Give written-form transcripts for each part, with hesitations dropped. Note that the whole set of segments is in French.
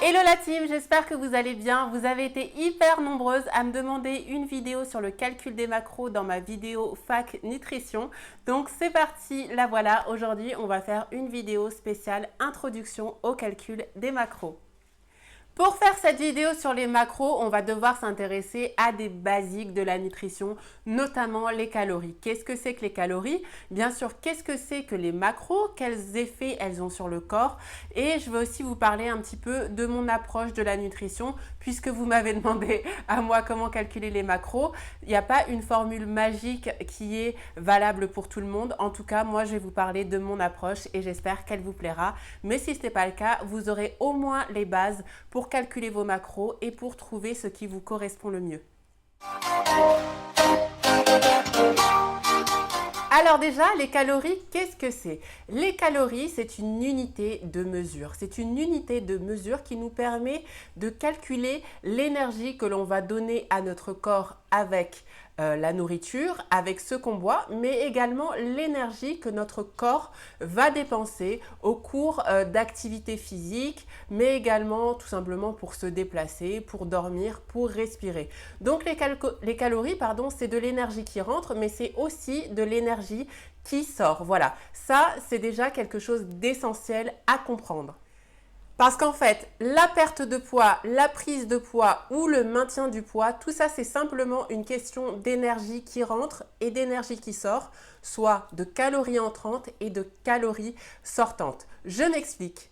Hello la team, j'espère que vous allez bien. Vous avez été hyper nombreuses à me demander une vidéo sur le calcul des macros dans ma vidéo Fac Nutrition. Donc c'est parti, la voilà. Aujourd'hui, on va faire une vidéo spéciale introduction au calcul des macros. Pour faire cette vidéo sur les macros, on va devoir s'intéresser à des basiques de la nutrition, notamment les calories. Qu'est-ce que c'est que les calories? Bien sûr, qu'est-ce que c'est que les macros? Quels effets elles ont sur le corps? Et je vais aussi vous parler un petit peu de mon approche de la nutrition, puisque vous m'avez demandé à moi comment calculer les macros. Il n'y a pas une formule magique qui est valable pour tout le monde. En tout cas, moi, je vais vous parler de mon approche et j'espère qu'elle vous plaira. Mais si ce n'est pas le cas, vous aurez au moins les bases pour calculer vos macros et pour trouver ce qui vous correspond le mieux. Alors déjà, les calories, qu'est-ce que c'est? Les calories, c'est une unité de mesure. C'est une unité de mesure qui nous permet de calculer l'énergie que l'on va donner à notre corps avec la nourriture, avec ce qu'on boit, mais également l'énergie que notre corps va dépenser au cours d'activités physiques, mais également tout simplement pour se déplacer, pour dormir, pour respirer. Donc les calories, c'est de l'énergie qui rentre, mais c'est aussi de l'énergie qui sort. Voilà, ça c'est déjà quelque chose d'essentiel à comprendre. Parce qu'en fait, la perte de poids, la prise de poids ou le maintien du poids, tout ça c'est simplement une question d'énergie qui rentre et d'énergie qui sort, soit de calories entrantes et de calories sortantes. Je m'explique.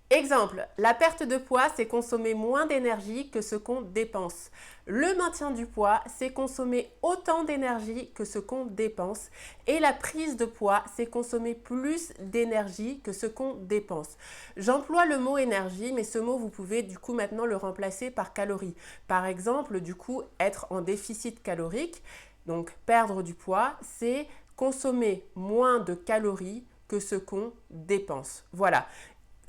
Exemple, la perte de poids, c'est consommer moins d'énergie que ce qu'on dépense. Le maintien du poids, c'est consommer autant d'énergie que ce qu'on dépense. Et la prise de poids, c'est consommer plus d'énergie que ce qu'on dépense. J'emploie le mot énergie, mais ce mot, vous pouvez du coup maintenant le remplacer par calories. Par exemple, du coup, être en déficit calorique, donc perdre du poids, c'est consommer moins de calories que ce qu'on dépense. Voilà.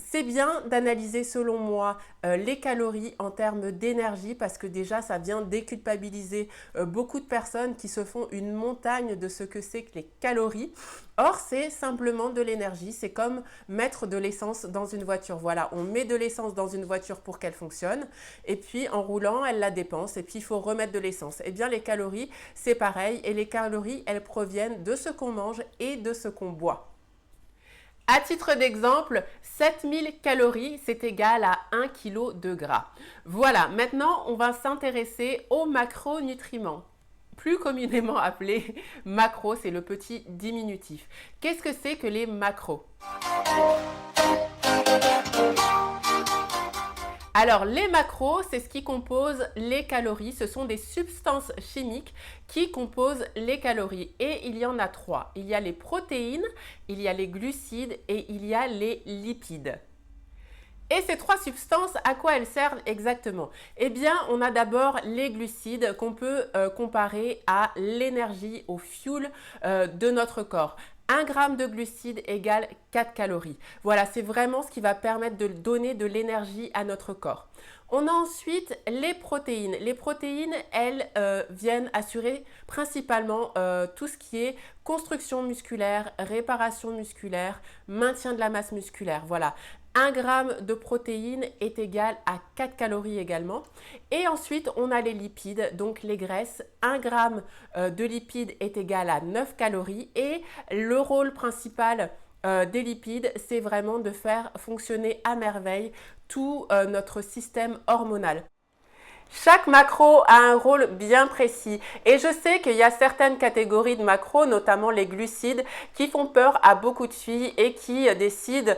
C'est bien d'analyser selon moi les calories en termes d'énergie parce que déjà ça vient déculpabiliser beaucoup de personnes qui se font une montagne de ce que c'est que les calories. Or c'est simplement de l'énergie, c'est comme mettre de l'essence dans une voiture. Voilà, on met de l'essence dans une voiture pour qu'elle fonctionne et puis en roulant elle la dépense et puis il faut remettre de l'essence. Eh bien les calories c'est pareil et les calories elles proviennent de ce qu'on mange et de ce qu'on boit. À titre d'exemple, 7000 calories, c'est égal à 1 kg de gras. Voilà, maintenant on va s'intéresser aux macronutriments, plus communément appelés macros, c'est le petit diminutif. Qu'est-ce que c'est que les macros? Alors, les macros, c'est ce qui compose les calories. Ce sont des substances chimiques qui composent les calories. Et il y en a trois. Il y a les protéines, il y a les glucides et il y a les lipides. Et ces trois substances, à quoi elles servent exactement? Eh bien, on a d'abord les glucides qu'on peut comparer à l'énergie, au fuel de notre corps. 1 g de glucides égale 4 calories. Voilà, c'est vraiment ce qui va permettre de donner de l'énergie à notre corps. On a ensuite les protéines. Les protéines, elles viennent assurer principalement tout ce qui est construction musculaire, réparation musculaire, maintien de la masse musculaire. Voilà. 1 g de protéines est égal à 4 calories également. Et ensuite, on a les lipides, donc les graisses. 1 g de lipides est égal à 9 calories. Et le rôle principal des lipides, c'est vraiment de faire fonctionner à merveille tout notre système hormonal. Chaque macro a un rôle bien précis et je sais qu'il y a certaines catégories de macros, notamment les glucides, qui font peur à beaucoup de filles et qui décident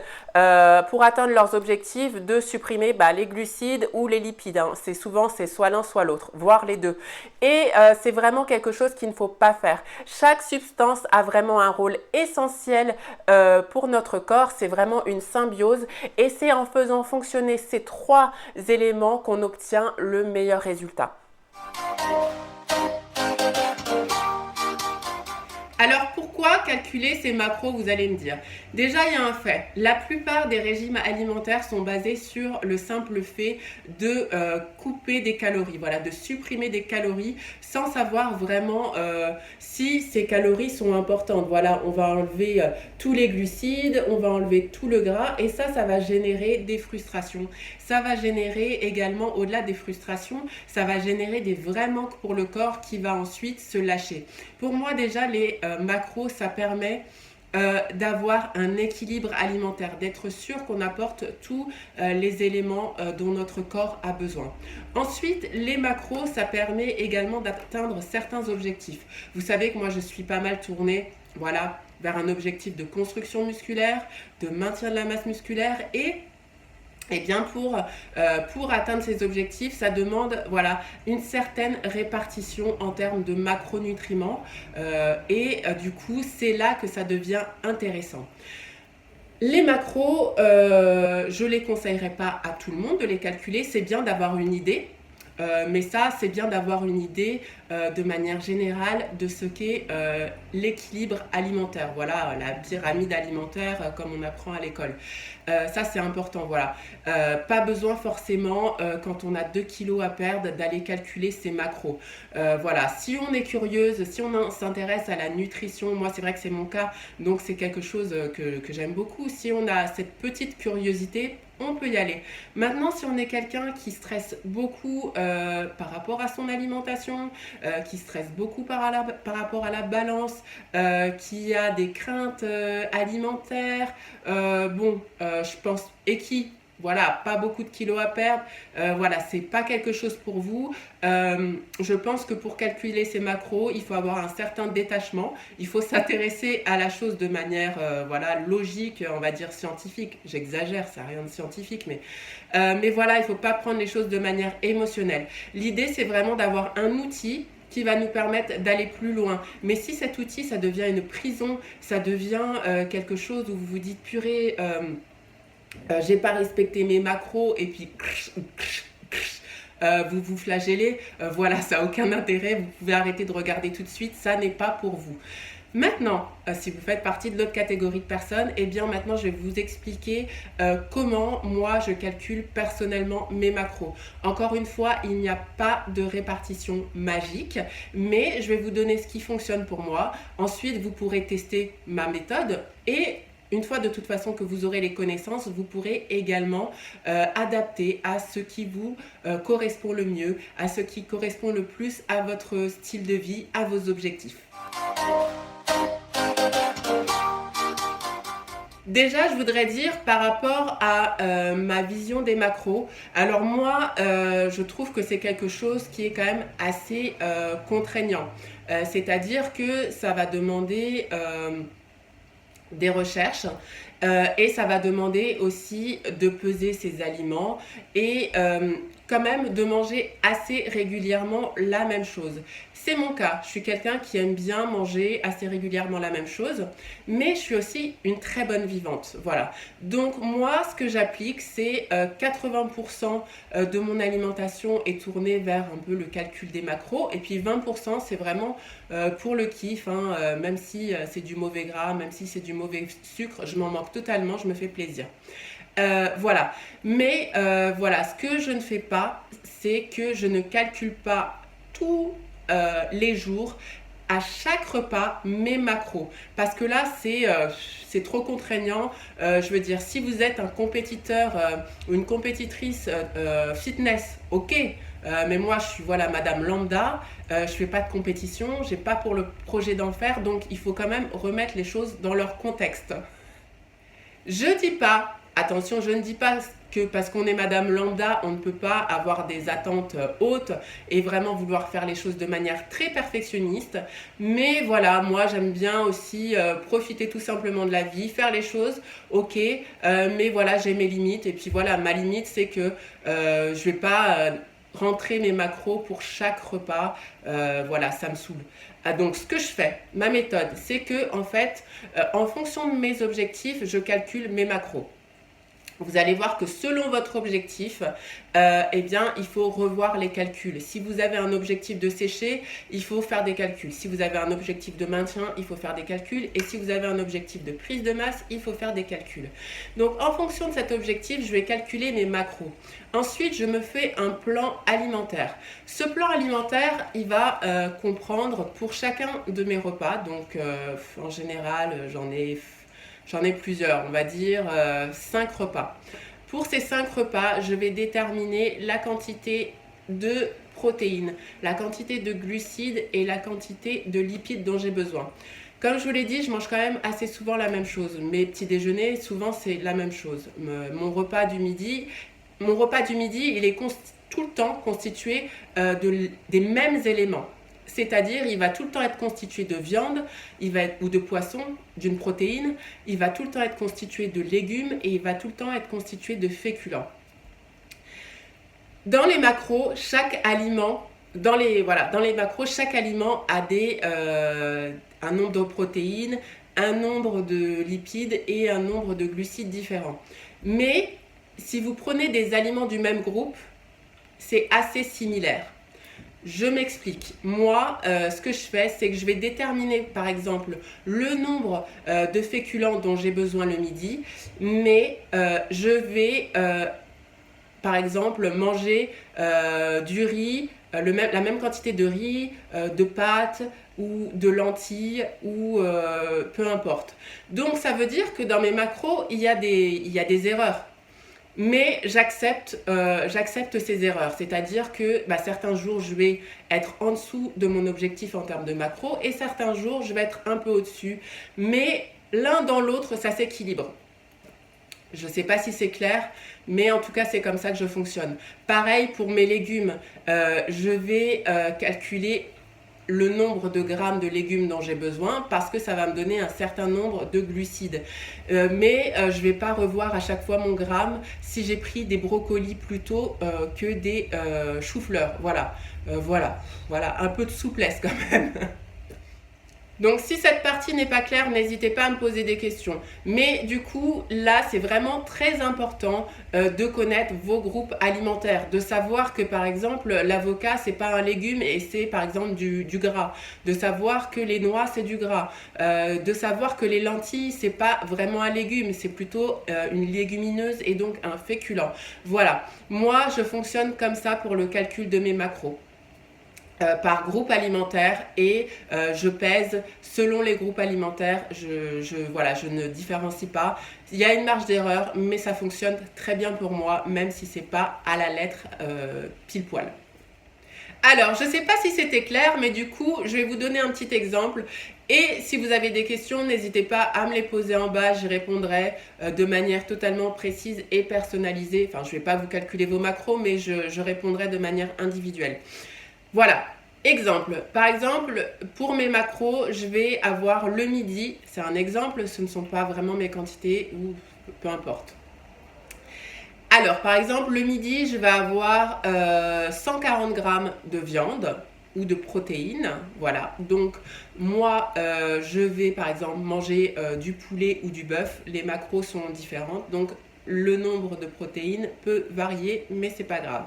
pour atteindre leurs objectifs de supprimer les glucides ou les lipides. C'est souvent c'est soit l'un soit l'autre, voire les deux. Et c'est vraiment quelque chose qu'il ne faut pas faire. Chaque substance a vraiment un rôle essentiel pour notre corps. C'est vraiment une symbiose et c'est en faisant fonctionner ces trois éléments qu'on obtient le meilleur résultat. Alors pourquoi calculer ces macros, vous allez me dire? Déjà, il y a un fait. La plupart des régimes alimentaires sont basés sur le simple fait de couper des calories, voilà, de supprimer des calories sans savoir vraiment si ces calories sont importantes. Voilà, on va enlever tous les glucides, on va enlever tout le gras et ça va générer des frustrations. Ça va générer également, au-delà des frustrations, ça va générer des vrais manques pour le corps qui va ensuite se lâcher. Pour moi, déjà, les macros, ça permet d'avoir un équilibre alimentaire, d'être sûr qu'on apporte tous les éléments dont notre corps a besoin. Ensuite, les macros, ça permet également d'atteindre certains objectifs. Vous savez que moi, je suis pas mal tournée, voilà, vers un objectif de construction musculaire, de maintien de la masse musculaire et bien pour atteindre ces objectifs, ça demande voilà, une certaine répartition en termes de macronutriments du coup, c'est là que ça devient intéressant. Les macros, je ne les conseillerais pas à tout le monde de les calculer, c'est bien d'avoir une idée. Mais ça, c'est bien d'avoir une idée de manière générale de ce qu'est l'équilibre alimentaire. Voilà, la pyramide alimentaire comme on apprend à l'école. Ça, c'est important, voilà. Pas besoin forcément, quand on a 2 kilos à perdre, d'aller calculer ses macros. Voilà, si on est curieuse, si on s'intéresse à la nutrition, moi, c'est vrai que c'est mon cas, donc c'est quelque chose que j'aime beaucoup. Si on a cette petite curiosité, on peut y aller. Maintenant, si on est quelqu'un qui stresse beaucoup par rapport à son alimentation, qui stresse beaucoup par rapport à la balance, qui a des craintes alimentaires, je pense, et qui, voilà, pas beaucoup de kilos à perdre, voilà, c'est pas quelque chose pour vous. Je pense que pour calculer ces macros, il faut avoir un certain détachement, il faut s'intéresser à la chose de manière, voilà, logique, on va dire scientifique. J'exagère, ça n'a rien de scientifique, mais voilà, il faut pas prendre les choses de manière émotionnelle. L'idée, c'est vraiment d'avoir un outil qui va nous permettre d'aller plus loin. Mais si cet outil, ça devient une prison, ça devient quelque chose où vous vous dites, purée, j'ai pas respecté mes macros et puis vous vous flagellez, voilà, ça n'a aucun intérêt, vous pouvez arrêter de regarder tout de suite, ça n'est pas pour vous. Maintenant, si vous faites partie de l'autre catégorie de personnes, eh bien maintenant je vais vous expliquer comment moi je calcule personnellement mes macros. Encore une fois, il n'y a pas de répartition magique, mais je vais vous donner ce qui fonctionne pour moi. Ensuite, vous pourrez tester ma méthode et une fois de toute façon que vous aurez les connaissances, vous pourrez également adapter à ce qui vous correspond le mieux, à ce qui correspond le plus à votre style de vie, à vos objectifs. Déjà, je voudrais dire par rapport à ma vision des macros, alors moi, je trouve que c'est quelque chose qui est quand même assez contraignant. C'est-à-dire que ça va demander des recherches et ça va demander aussi de peser ses aliments et quand même de manger assez régulièrement la même chose. C'est mon cas, je suis quelqu'un qui aime bien manger assez régulièrement la même chose, mais je suis aussi une très bonne vivante, voilà. Donc moi, ce que j'applique, c'est 80% de mon alimentation est tournée vers un peu le calcul des macros, et puis 20% c'est vraiment pour le kiff, hein, même si c'est du mauvais gras, même si c'est du mauvais sucre, je m'en manque totalement, je me fais plaisir. Voilà, mais voilà, ce que je ne fais pas, c'est que je ne calcule pas tous les jours à chaque repas mes macros parce que là c'est trop contraignant. Je veux dire, si vous êtes un compétiteur ou une compétitrice fitness, ok, mais moi je suis voilà madame lambda, je fais pas de compétition, j'ai pas pour le projet d'en faire, donc il faut quand même remettre les choses dans leur contexte. Je dis pas, attention, je ne dis pas que parce qu'on est madame lambda, on ne peut pas avoir des attentes hautes et vraiment vouloir faire les choses de manière très perfectionniste. Mais voilà, moi j'aime bien aussi profiter tout simplement de la vie, faire les choses, ok, mais voilà, j'ai mes limites. Et puis voilà, ma limite c'est que je vais pas rentrer mes macros pour chaque repas, voilà, ça me saoule. Donc ce que je fais, ma méthode, c'est que en fait, en fonction de mes objectifs, je calcule mes macros. vous allez voir que selon votre objectif, eh bien, il faut revoir les calculs. Si vous avez un objectif de sécher, il faut faire des calculs. Si vous avez un objectif de maintien, il faut faire des calculs. Et si vous avez un objectif de prise de masse, il faut faire des calculs. Donc, en fonction de cet objectif, je vais calculer mes macros. Ensuite, je me fais un plan alimentaire. Ce plan alimentaire, il va comprendre pour chacun de mes repas. Donc, en général, J'en ai plusieurs, on va dire 5 repas. Pour ces 5 repas, je vais déterminer la quantité de protéines, la quantité de glucides et la quantité de lipides dont j'ai besoin. Comme je vous l'ai dit, je mange quand même assez souvent la même chose. Mes petits déjeuners, souvent, c'est la même chose. Mon repas du midi, il est tout le temps constitué des mêmes éléments. C'est-à-dire, il va tout le temps être constitué de viande ou de poisson, d'une protéine. Il va tout le temps être constitué de légumes et il va tout le temps être constitué de féculents. Dans les macros, chaque aliment a un nombre de protéines, un nombre de lipides et un nombre de glucides différents. Mais si vous prenez des aliments du même groupe, c'est assez similaire. Je m'explique. Moi, ce que je fais, c'est que je vais déterminer, par exemple, le nombre de féculents dont j'ai besoin le midi, mais je vais, par exemple, manger du riz, la même quantité de riz, de pâtes ou de lentilles ou peu importe. Donc, ça veut dire que dans mes macros, il y a des erreurs. Mais j'accepte ces erreurs, c'est-à-dire que certains jours je vais être en dessous de mon objectif en termes de macro et certains jours je vais être un peu au-dessus, mais l'un dans l'autre ça s'équilibre. Je ne sais pas si c'est clair, mais en tout cas c'est comme ça que je fonctionne. Pareil pour mes légumes, je vais calculer le nombre de grammes de légumes dont j'ai besoin parce que ça va me donner un certain nombre de glucides. Mais je ne vais pas revoir à chaque fois mon gramme si j'ai pris des brocolis plutôt que des choux-fleurs. Voilà, un peu de souplesse quand même. Donc si cette partie n'est pas claire, n'hésitez pas à me poser des questions. Mais du coup, là, c'est vraiment très important de connaître vos groupes alimentaires, de savoir que par exemple, l'avocat, c'est pas un légume et c'est par exemple du gras, de savoir que les noix, c'est du gras, de savoir que les lentilles, c'est pas vraiment un légume, c'est plutôt une légumineuse et donc un féculent. Voilà, moi, je fonctionne comme ça pour le calcul de mes macros. Par groupe alimentaire et je pèse selon les groupes alimentaires, je ne différencie pas. Il y a une marge d'erreur, mais ça fonctionne très bien pour moi, même si c'est pas à la lettre pile poil. Alors, je ne sais pas si c'était clair, mais du coup, je vais vous donner un petit exemple. Et si vous avez des questions, n'hésitez pas à me les poser en bas, j'y répondrai de manière totalement précise et personnalisée. Enfin, je ne vais pas vous calculer vos macros, mais je répondrai de manière individuelle. Voilà, exemple. Par exemple, pour mes macros, je vais avoir le midi. C'est un exemple, ce ne sont pas vraiment mes quantités ou peu importe. Alors, par exemple, le midi, je vais avoir 140 grammes de viande ou de protéines. Voilà, donc moi, je vais par exemple manger du poulet ou du bœuf. Les macros sont différentes, donc le nombre de protéines peut varier, mais c'est pas grave.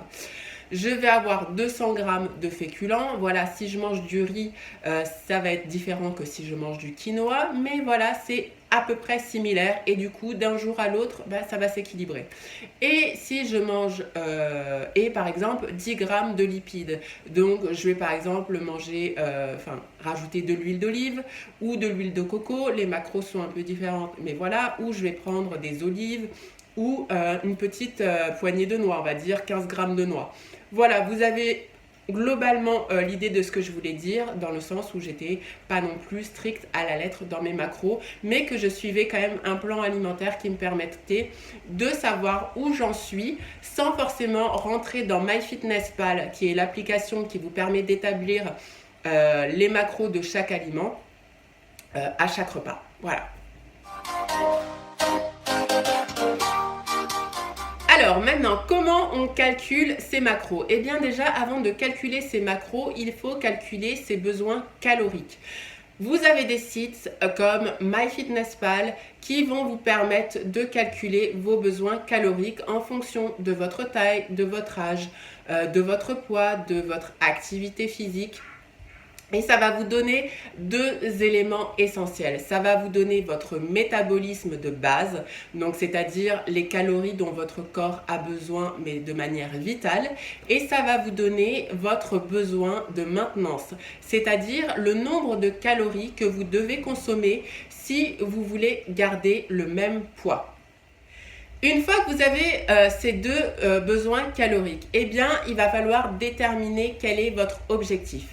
Je vais avoir 200 grammes de féculents. Voilà, si je mange du riz, ça va être différent que si je mange du quinoa. Mais voilà, c'est à peu près similaire. Et du coup, d'un jour à l'autre, ça va s'équilibrer. Et si je mange, par exemple, 10 grammes de lipides. Donc, je vais par exemple manger, rajouter de l'huile d'olive ou de l'huile de coco. Les macros sont un peu différentes. Mais voilà, ou je vais prendre des olives ou une petite poignée de noix, on va dire 15 grammes de noix. Voilà, vous avez globalement l'idée de ce que je voulais dire, dans le sens où j'étais pas non plus stricte à la lettre dans mes macros, mais que je suivais quand même un plan alimentaire qui me permettait de savoir où j'en suis, sans forcément rentrer dans MyFitnessPal, qui est l'application qui vous permet d'établir les macros de chaque aliment à chaque repas. Voilà. Alors maintenant, comment on calcule ces macros? Eh bien déjà, avant de calculer ces macros, il faut calculer ses besoins caloriques. Vous avez des sites comme MyFitnessPal qui vont vous permettre de calculer vos besoins caloriques en fonction de votre taille, de votre âge, de votre poids, de votre activité physique. Et ça va vous donner deux éléments essentiels. Ça va vous donner votre métabolisme de base, donc c'est-à-dire les calories dont votre corps a besoin, mais de manière vitale. Et ça va vous donner votre besoin de maintenance, c'est-à-dire le nombre de calories que vous devez consommer si vous voulez garder le même poids. Une fois que vous avez ces deux besoins caloriques, eh bien, il va falloir déterminer quel est votre objectif.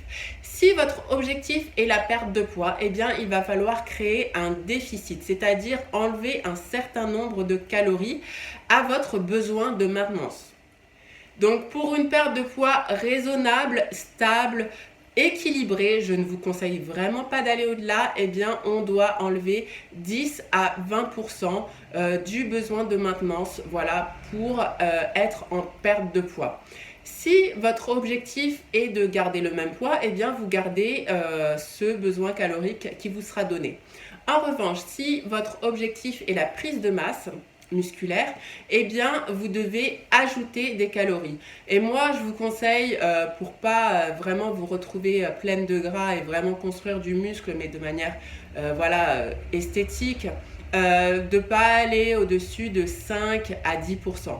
Si votre objectif est la perte de poids, eh bien, il va falloir créer un déficit, c'est-à-dire enlever un certain nombre de calories à votre besoin de maintenance. Donc, pour une perte de poids raisonnable, stable, équilibrée, je ne vous conseille vraiment pas d'aller au-delà, eh bien, on doit enlever 10 à 20% du besoin de maintenance, voilà, pour être en perte de poids. Si votre objectif est de garder le même poids, eh bien, vous gardez ce besoin calorique qui vous sera donné. En revanche, si votre objectif est la prise de masse musculaire, eh bien, vous devez ajouter des calories. Et moi, je vous conseille, pour pas vraiment vous retrouver pleine de gras et vraiment construire du muscle, mais de manière esthétique, de pas aller au-dessus de 5 à 10%.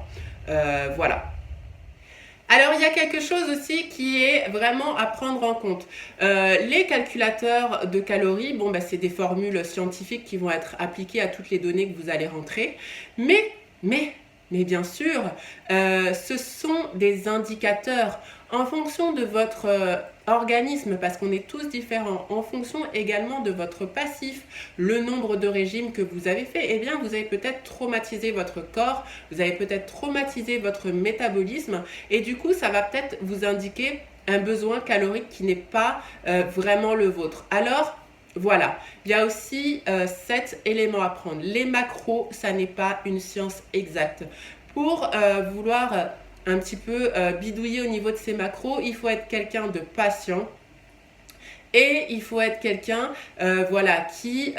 Voilà. Alors, il y a quelque chose aussi qui est vraiment à prendre en compte. Les calculateurs de calories, bon, c'est des formules scientifiques qui vont être appliquées à toutes les données que vous allez rentrer. Mais bien sûr, ce sont des indicateurs en fonction de votre organisme, parce qu'on est tous différents, en fonction également de votre passif, le nombre de régimes que vous avez fait, eh bien, vous avez peut-être traumatisé votre corps, vous avez peut-être traumatisé votre métabolisme, et du coup, ça va peut-être vous indiquer un besoin calorique qui n'est pas vraiment le vôtre. Alors, voilà, il y a aussi 7 éléments à prendre. Les macros, ça n'est pas une science exacte. Pour vouloir un petit peu bidouiller au niveau de ces macros, il faut être quelqu'un de patient et il faut être quelqu'un qui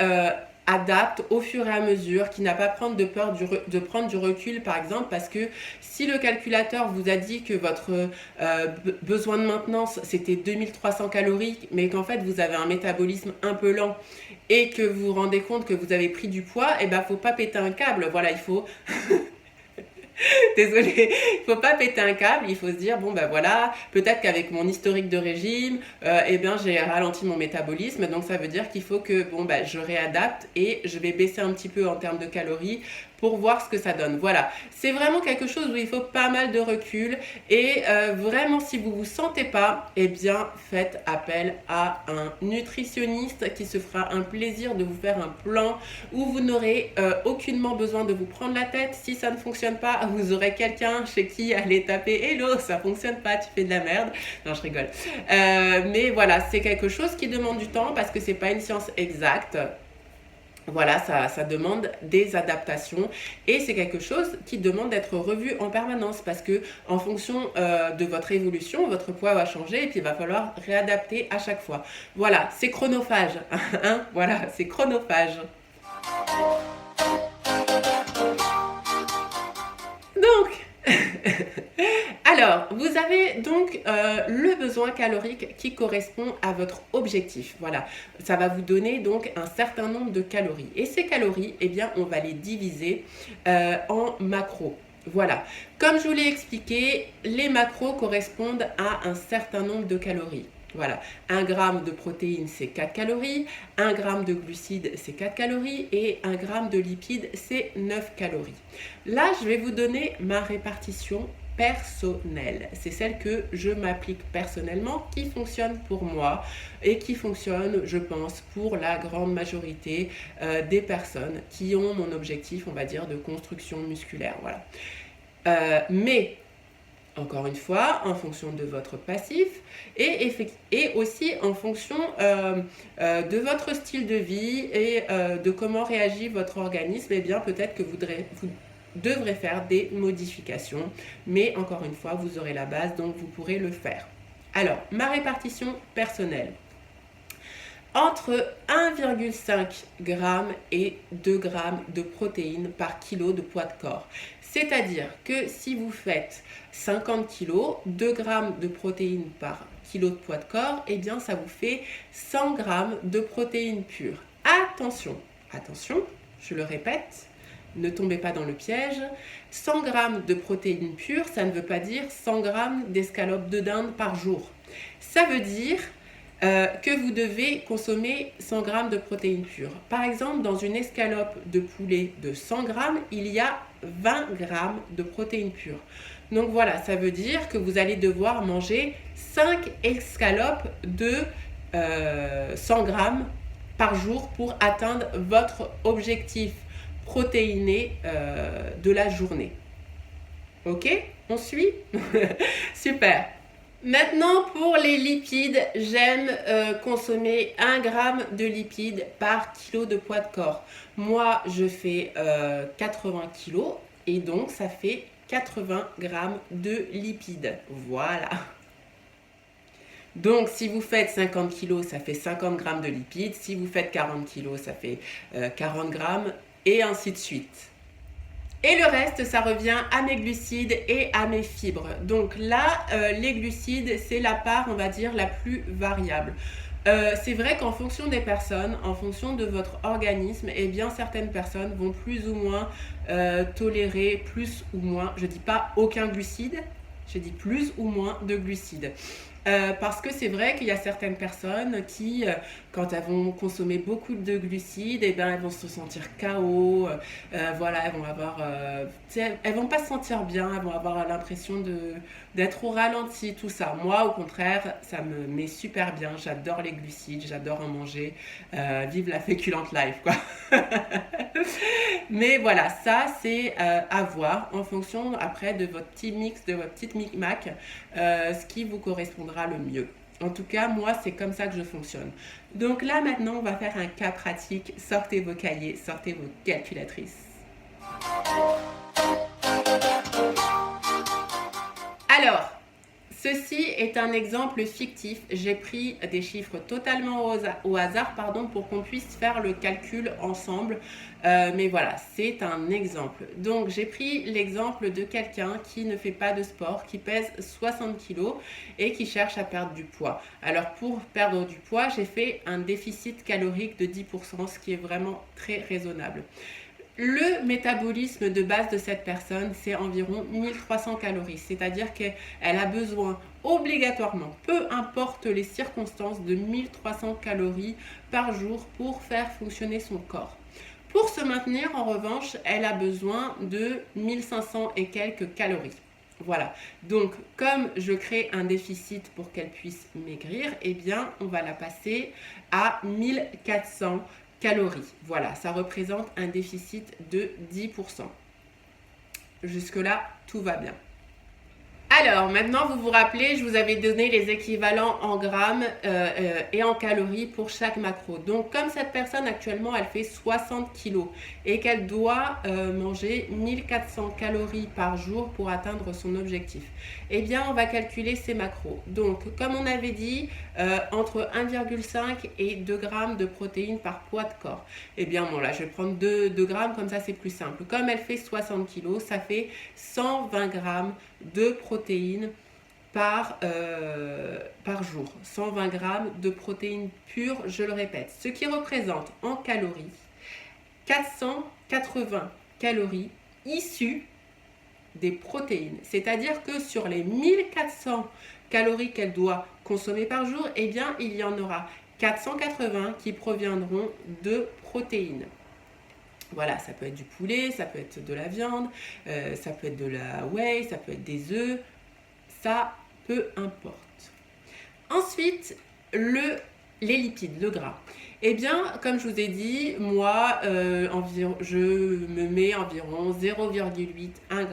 adapte au fur et à mesure, qui n'a pas de peur de prendre du recul, par exemple, parce que si le calculateur vous a dit que votre besoin de maintenance c'était 2300 calories, mais qu'en fait vous avez un métabolisme un peu lent et que vous vous rendez compte que vous avez pris du poids, eh ben faut pas péter un câble, voilà, il faut désolée, il faut pas péter un câble, il faut se dire bon voilà, peut-être qu'avec mon historique de régime, j'ai ralenti mon métabolisme, donc ça veut dire qu'il faut que je réadapte et je vais baisser un petit peu en termes de calories pour voir ce que ça donne. Voilà, c'est vraiment quelque chose où il faut pas mal de recul et vraiment si vous vous sentez pas, eh bien faites appel à un nutritionniste qui se fera un plaisir de vous faire un plan où vous n'aurez aucunement besoin de vous prendre la tête. Si ça ne fonctionne pas, vous aurez quelqu'un chez qui aller taper hello, ça fonctionne pas, tu fais de la merde. Non, je rigole. Mais voilà, c'est quelque chose qui demande du temps parce que c'est pas une science exacte. Voilà, ça demande des adaptations et c'est quelque chose qui demande d'être revu en permanence parce que en fonction de votre évolution, votre poids va changer et puis il va falloir réadapter à chaque fois. Voilà, c'est chronophage. Voilà, c'est chronophage. Donc, alors, vous avez donc le besoin calorique qui correspond à votre objectif. Voilà, ça va vous donner donc un certain nombre de calories. Et ces calories, eh bien, on va les diviser en macros. Voilà, comme je vous l'ai expliqué, les macros correspondent à un certain nombre de calories. Voilà, 1 gramme de protéines, c'est 4 calories, 1 gramme de glucides, c'est 4 calories et 1 gramme de lipides, c'est 9 calories. Là, je vais vous donner ma répartition personnelle. C'est celle que je m'applique personnellement, qui fonctionne pour moi et qui fonctionne, je pense, pour la grande majorité des personnes qui ont mon objectif, on va dire, de construction musculaire. Voilà. Mais encore une fois, en fonction de votre passif et aussi en fonction de votre style de vie et de comment réagit votre organisme, eh bien peut-être que vous devrez faire des modifications. Mais encore une fois, vous aurez la base, donc vous pourrez le faire. Alors, ma répartition personnelle. entre 1,5 g et 2 g de protéines par kilo de poids de corps. C'est-à-dire que si vous faites 50 kg, 2 g de protéines par kilo de poids de corps, eh bien ça vous fait 100 g de protéines pures. Attention, attention, je le répète, ne tombez pas dans le piège. 100 g de protéines pures, ça ne veut pas dire 100 g d'escalope de dinde par jour. Ça veut dire que vous devez consommer 100 g de protéines pures. Par exemple, dans une escalope de poulet de 100 g, il y a 20 g de protéines pures. Donc voilà, ça veut dire que vous allez devoir manger 5 escalopes de 100 g par jour pour atteindre votre objectif protéiné de la journée. Ok? On suit? Super! Maintenant, pour les lipides, j'aime consommer 1 g de lipides par kilo de poids de corps. Moi, je fais 80 kg et donc ça fait 80 g de lipides. Voilà. Donc, si vous faites 50 kg, ça fait 50 g de lipides. Si vous faites 40 kg, ça fait 40 g et ainsi de suite. Et le reste, ça revient à mes glucides et à mes fibres. Donc là, les glucides, c'est la part, on va dire, la plus variable. C'est vrai qu'en fonction des personnes, en fonction de votre organisme, eh bien certaines personnes vont plus ou moins tolérer plus ou moins, je dis pas aucun glucide, je dis plus ou moins de glucides. Parce que c'est vrai qu'il y a certaines personnes qui, quand elles vont consommer beaucoup de glucides, eh ben, elles vont se sentir KO, voilà, elles vont avoir, elles vont pas se sentir bien, elles vont avoir l'impression d'être au ralenti, tout ça. Moi, au contraire, ça me met super bien. J'adore les glucides, j'adore en manger. Vive la féculente life, quoi. Mais voilà, ça c'est à voir en fonction après de votre petit mix, de votre petite micmac, ce qui vous correspondra le mieux. En tout cas, moi, c'est comme ça que je fonctionne. Donc là, maintenant, on va faire un cas pratique. Sortez vos cahiers, sortez vos calculatrices. Alors, ceci est un exemple fictif. J'ai pris des chiffres totalement au hasard, pour qu'on puisse faire le calcul ensemble. Mais voilà, c'est un exemple. Donc, j'ai pris l'exemple de quelqu'un qui ne fait pas de sport, qui pèse 60 kg et qui cherche à perdre du poids. Alors, pour perdre du poids, j'ai fait un déficit calorique de 10%, ce qui est vraiment très raisonnable. Le métabolisme de base de cette personne, c'est environ 1300 calories. C'est-à-dire qu'elle a besoin obligatoirement, peu importe les circonstances, de 1300 calories par jour pour faire fonctionner son corps. Pour se maintenir, en revanche, elle a besoin de 1500 et quelques calories. Voilà, donc comme je crée un déficit pour qu'elle puisse maigrir, eh bien on va la passer à 1400 calories. Voilà, ça représente un déficit de 10%. Jusque-là, tout va bien. Alors, maintenant, vous vous rappelez, je vous avais donné les équivalents en grammes et en calories pour chaque macro. Donc, comme cette personne actuellement, elle fait 60 kg et qu'elle doit manger 1400 calories par jour pour atteindre son objectif, eh bien, on va calculer ses macros. Donc, comme on avait dit, entre 1,5 et 2 grammes de protéines par poids de corps. Eh bien, bon, là, je vais prendre 2 grammes, comme ça, c'est plus simple. Comme elle fait 60 kg, ça fait 120 grammes de protéines par jour. 120 grammes de protéines pures, je le répète. Ce qui représente en calories 480 calories issues des protéines. C'est-à-dire que sur les 1400 calories qu'elle doit consommer par jour, eh bien, il y en aura 480 qui proviendront de protéines. Voilà, ça peut être du poulet, ça peut être de la viande, ça peut être de la whey, ça peut être des œufs, ça peu importe. Ensuite, les lipides, le gras. Eh bien, comme je vous ai dit, moi, je me mets environ 0,8 1 g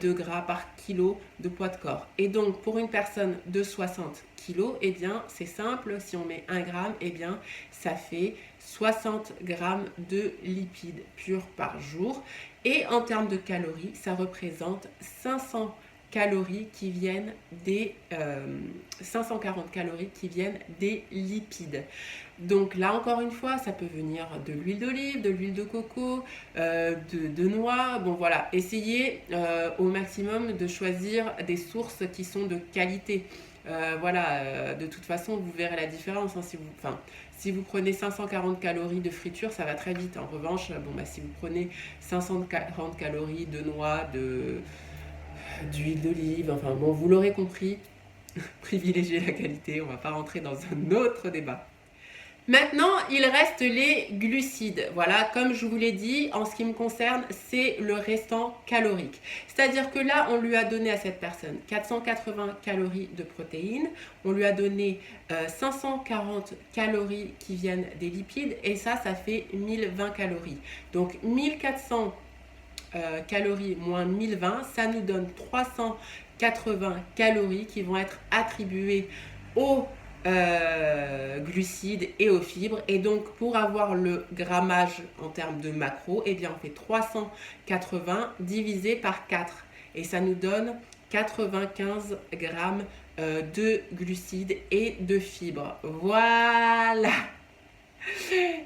de gras par kilo de poids de corps. Et donc, pour une personne de 60 kg, eh bien, c'est simple, si on met 1 g, eh bien, ça fait 60 g de lipides purs par jour. Et en termes de calories, ça représente 500 calories qui viennent des 540 calories qui viennent des lipides. Donc là encore une fois, ça peut venir de l'huile d'olive, de l'huile de coco, de noix. Bon voilà, essayez au maximum de choisir des sources qui sont de qualité. Voilà, de toute façon, vous verrez la différence. Hein, si vous prenez 540 calories de friture, ça va très vite. En revanche, bon, bah, si vous prenez 540 calories de noix, d'huile d'olive, enfin bon, vous l'aurez compris, privilégiez la qualité. On ne va pas rentrer dans un autre débat. Maintenant, il reste les glucides. Voilà, comme je vous l'ai dit, en ce qui me concerne, c'est le restant calorique. C'est-à-dire que là, on lui a donné à cette personne 480 calories de protéines, on lui a donné 540 calories qui viennent des lipides, et ça fait 1020 calories. Donc 1400 calories moins 1020, ça nous donne 380 calories qui vont être attribuées aux glucides et aux fibres. Et donc pour avoir le grammage en termes de macros, eh bien on fait 380 divisé par 4 et ça nous donne 95 grammes de glucides et de fibres. Voilà.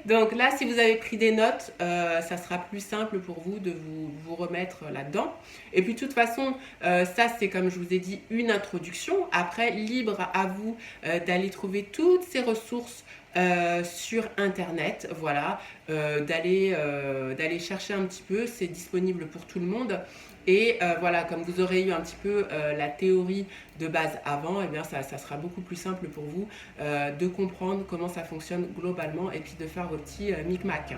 Donc là, si vous avez pris des notes, ça sera plus simple pour vous de vous remettre là-dedans. Et puis de toute façon, ça c'est comme je vous ai dit une introduction. Après, libre à vous d'aller trouver toutes ces ressources sur internet, voilà, d'aller chercher un petit peu, c'est disponible pour tout le monde. Et voilà, comme vous aurez eu un petit peu la théorie de base avant, eh bien ça sera beaucoup plus simple pour vous de comprendre comment ça fonctionne globalement et puis de faire vos petits micmacs.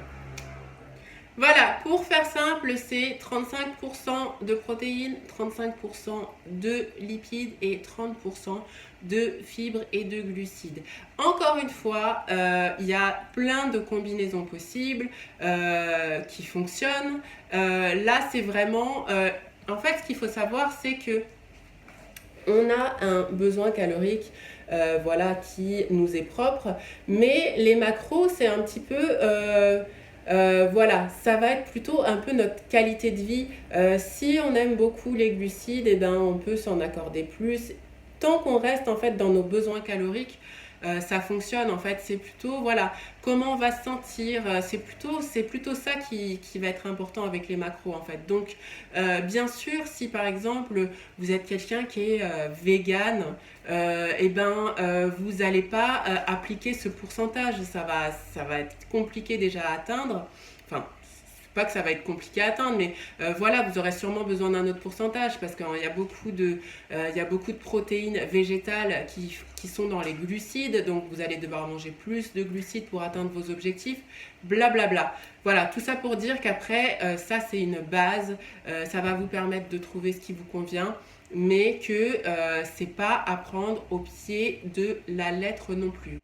Voilà, pour faire simple, c'est 35% de protéines, 35% de lipides et 30% de fibres et de glucides. Encore une fois, il y a plein de combinaisons possibles qui fonctionnent. Là, c'est vraiment... en fait, ce qu'il faut savoir, c'est que on a un besoin calorique voilà, qui nous est propre, mais les macros, c'est un petit peu... voilà, ça va être plutôt un peu notre qualité de vie. Si on aime beaucoup les glucides, eh ben, on peut s'en accorder plus. Tant qu'on reste en fait dans nos besoins caloriques, ça fonctionne en fait. C'est plutôt voilà comment on va se sentir. C'est plutôt ça qui va être important avec les macros en fait. Donc bien sûr, si par exemple vous êtes quelqu'un qui est vegan, et ben vous n'allez pas appliquer ce pourcentage. Ça va être compliqué déjà à atteindre. Enfin, pas que ça va être compliqué à atteindre, mais voilà, vous aurez sûrement besoin d'un autre pourcentage parce qu'il y a beaucoup de protéines végétales qui sont dans les glucides, donc vous allez devoir manger plus de glucides pour atteindre vos objectifs, blablabla. Bla bla. Voilà, tout ça pour dire qu'après, ça c'est une base, ça va vous permettre de trouver ce qui vous convient, mais que c'est pas à prendre au pied de la lettre non plus.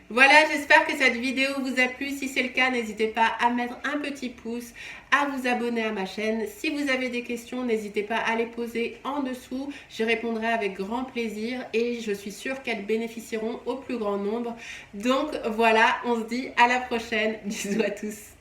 Voilà, j'espère que cette vidéo vous a plu. Si c'est le cas, n'hésitez pas à mettre un petit pouce, à vous abonner à ma chaîne. Si vous avez des questions, n'hésitez pas à les poser en dessous. Je répondrai avec grand plaisir et je suis sûre qu'elles bénéficieront au plus grand nombre. Donc voilà, on se dit à la prochaine. Bisous à tous.